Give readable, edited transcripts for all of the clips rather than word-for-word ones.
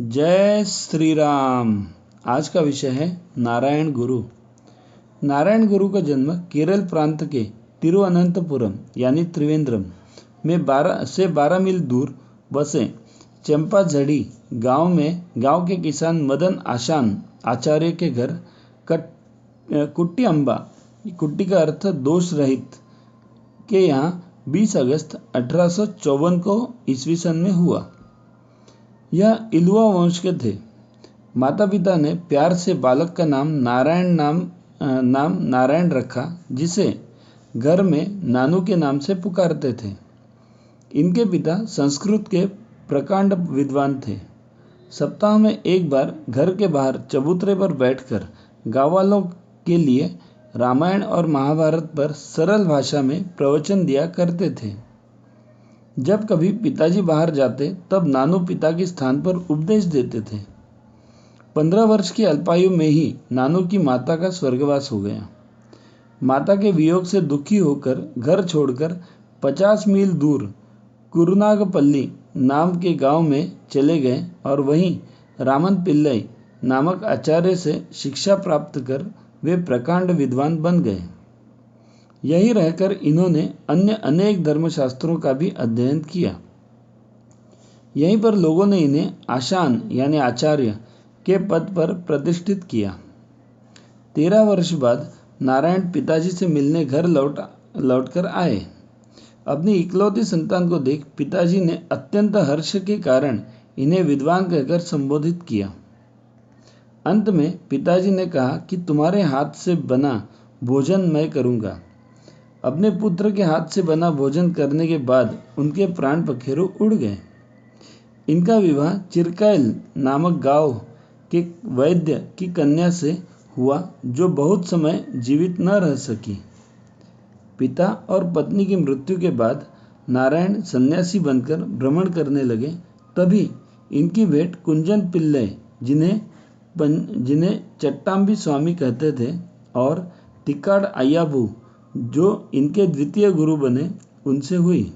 जय श्री राम। आज का विषय है नारायण गुरु। नारायण गुरु का जन्म केरल प्रांत के तिरुवनंतपुरम यानी त्रिवेंद्रम में 12 मील दूर बसे चंपाझड़ी गांव के किसान मदन आशान आचार्य के घर कुट्टी अम्बा, कुट्टी का अर्थ दोष रहित, के यहाँ 20 अगस्त 1854 को ईस्वी सन में हुआ। यह इलुआ वंश के थे। माता पिता ने प्यार से बालक का नाम नारायण रखा, जिसे घर में नानू के नाम से पुकारते थे। इनके पिता संस्कृत के प्रकांड विद्वान थे। सप्ताह में एक बार घर के बाहर चबूतरे पर बैठकर गाँव वालों के लिए रामायण और महाभारत पर सरल भाषा में प्रवचन दिया करते थे। जब कभी पिताजी बाहर जाते तब नानू पिता के स्थान पर उपदेश देते थे। 15 वर्ष की अल्पायु में ही नानू की माता का स्वर्गवास हो गया। माता के वियोग से दुखी होकर घर छोड़कर 50 मील दूर कुरुनागपल्ली नाम के गांव में चले गए और वहीं रामन पिल्लई नामक आचार्य से शिक्षा प्राप्त कर वे प्रकांड विद्वान बन गए। यहीं रहकर इन्होंने अन्य अनेक धर्मशास्त्रों का भी अध्ययन किया। यहीं पर लोगों ने इन्हें आशान यानी आचार्य के पद पर प्रतिष्ठित किया। 13 वर्ष बाद नारायण पिताजी से मिलने घर लौटकर आए। अपनी इकलौती संतान को देख पिताजी ने अत्यंत हर्ष के कारण इन्हें विद्वान कहकर संबोधित किया। अंत में पिताजी ने कहा कि तुम्हारे हाथ से बना भोजन मैं करूँगा। अपने पुत्र के हाथ से बना भोजन करने के बाद उनके प्राण पखेरु उड़ गए। इनका विवाह चिरकायल नामक गांव के वैद्य की कन्या से हुआ, जो बहुत समय जीवित न रह सकी। पिता और पत्नी की मृत्यु के बाद नारायण सन्यासी बनकर भ्रमण करने लगे। तभी इनकी भेंट कुंजन पिल्लई, जिन्हें चट्टाम्बी स्वामी कहते थे, और तिक्काड़ अय्याबू, जो इनके द्वितीय गुरु बने, उनसे हुई।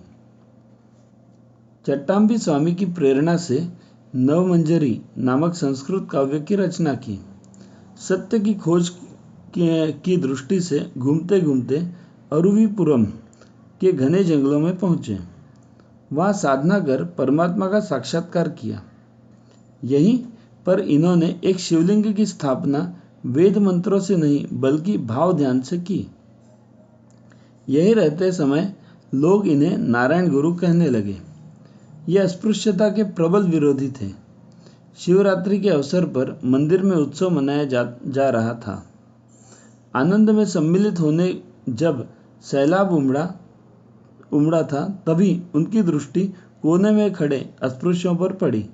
चट्टाम्बी स्वामी की प्रेरणा से नवमंजरी नामक संस्कृत काव्य की रचना की। सत्य की खोज की दृष्टि से घूमते घूमते अरुविपुरम के घने जंगलों में पहुंचे। वहां साधना कर परमात्मा का साक्षात्कार किया। यहीं पर इन्होंने एक शिवलिंग की स्थापना वेद मंत्रों से नहीं बल्कि भाव ध्यान से की। यही रहते समय लोग इन्हें नारायण गुरु कहने लगे। ये अस्पृश्यता के प्रबल विरोधी थे। शिवरात्रि के अवसर पर मंदिर में उत्सव मनाया जा रहा था। आनंद में सम्मिलित होने जब सैलाब उमड़ा था, तभी उनकी दृष्टि कोने में खड़े अस्पृश्यों पर पड़ी।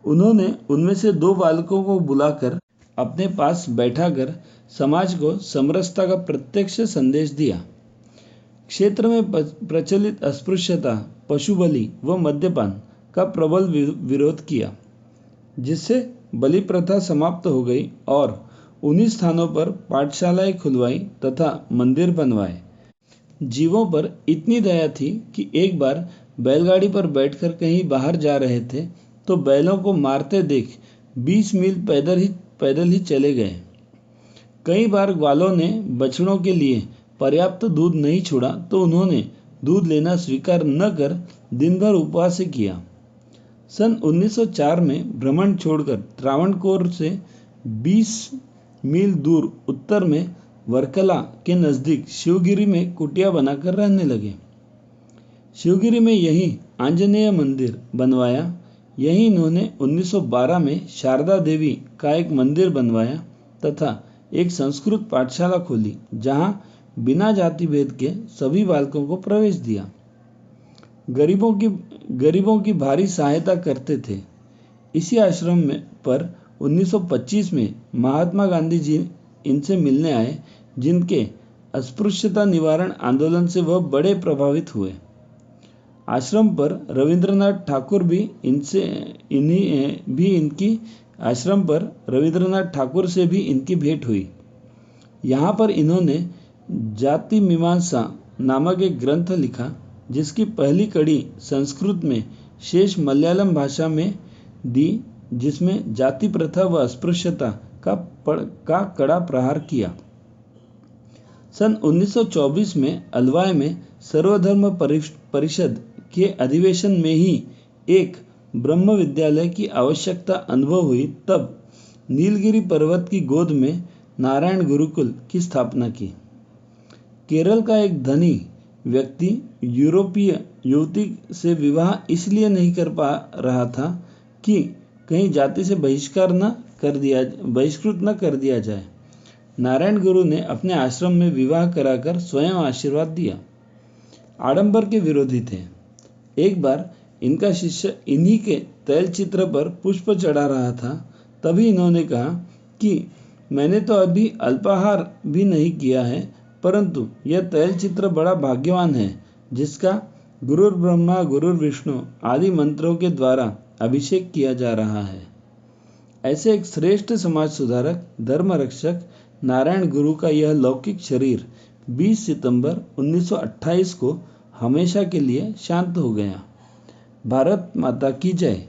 उन्होंने उनमें से 2 बालकों को बुलाकर अपने पास बैठाकर समाज को समरसता का प्रत्यक्ष संदेश दिया। क्षेत्र में प्रचलित अस्पृश्यता, पशुबलि व मद्यपान का प्रबल विरोध किया, जिससे बलि प्रथा समाप्त हो गई और उन्हीं स्थानों पर पाठशालाएं खुलवाई तथा मंदिर बनवाए। जीवों पर इतनी दया थी कि एक बार बैलगाड़ी पर बैठकर कहीं बाहर जा रहे थे तो बैलों को मारते देख 20 मील पैदल ही चले गए। कई बार ग्वालों ने बछड़ों के लिए पर्याप्त दूध नहीं छोड़ा तो उन्होंने दूध लेना स्वीकार न कर दिन भर उपवास किया। सन 1904 में भ्रमण छोड़कर त्रावणकोर से 20 मील दूर उत्तर में वर्कला के नज़दीक शिवगिरी में कुटिया बनाकर रहने लगे। शिवगिरी में यही आंजनेय मंदिर बनवाया। यहीं इन्होंने 1912 में शारदा देवी का एक मंदिर बनवाया तथा एक संस्कृत पाठशाला खोली, जहां बिना जाति भेद के सभी बालकों को प्रवेश दिया। गरीबों की भारी सहायता करते थे। इसी आश्रम में पर 1925 में महात्मा गांधी जी इनसे मिलने आए, जिनके अस्पृश्यता निवारण आंदोलन से वह बड़े प्रभावित हुए। आश्रम पर रविंद्रनाथ ठाकुर से भी इनकी भेंट हुई। यहाँ पर इन्होंने जाति मीमांसा नामक एक ग्रंथ लिखा, जिसकी पहली कड़ी संस्कृत में शेष मलयालम भाषा में दी जिसमें जाति प्रथा व अस्पृश्यता का कड़ा प्रहार किया। सन 1924 में अलवाय में सर्वधर्म परिषद के अधिवेशन में ही एक ब्रह्म विद्यालय की आवश्यकता अनुभव हुई। तब नीलगिरी पर्वत की गोद में नारायण गुरुकुल की स्थापना की। केरल का एक धनी व्यक्ति यूरोपीय युवती से विवाह इसलिए नहीं कर पा रहा था कि कहीं जाति से बहिष्कृत न कर दिया जाए। नारायण गुरु ने अपने आश्रम में विवाह कराकर स्वयं आशीर्वाद दिया। आडंबर के विरोधी थे। एक बार इनका शिष्य इन्हीं के तैलचित्र पर पुष्प चढ़ा रहा था। तभी इन्होंने कहा कि मैंने तो अभी अल्पाहार भी नहीं किया है, परंतु यह तैलचित्र बड़ा भाग्यवान है जिसका गुरुर् ब्रह्मा गुरुर् विष्णु आदि मंत्रों के द्वारा अभिषेक किया जा रहा है। ऐसे एक श्रेष्ठ समाज सुधारक, धर्म रक्षक नारायण गुरु का यह लौकिक शरीर 20 सितंबर 1928 को हमेशा के लिए शांत हो गया। भारत माता की जय।